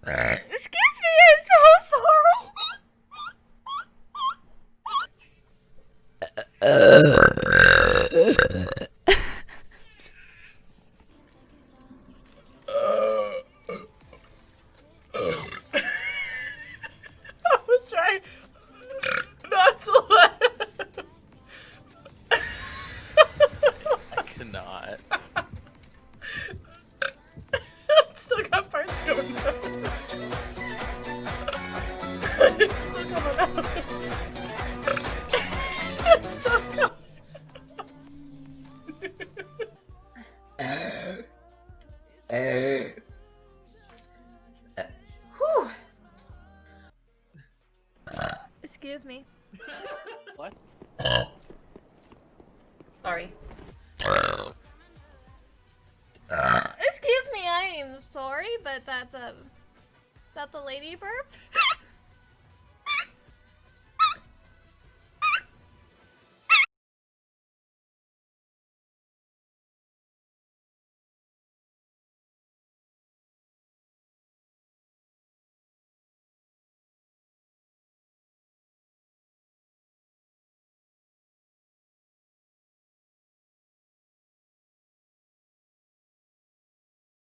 Excuse me, I'm so sorry. I was trying not to laugh. I cannot. Still got parts going out. It's still coming out. It's still coming. Whew. Excuse me. What? Sorry. Excuse me, I am sorry, but that's a lady burp.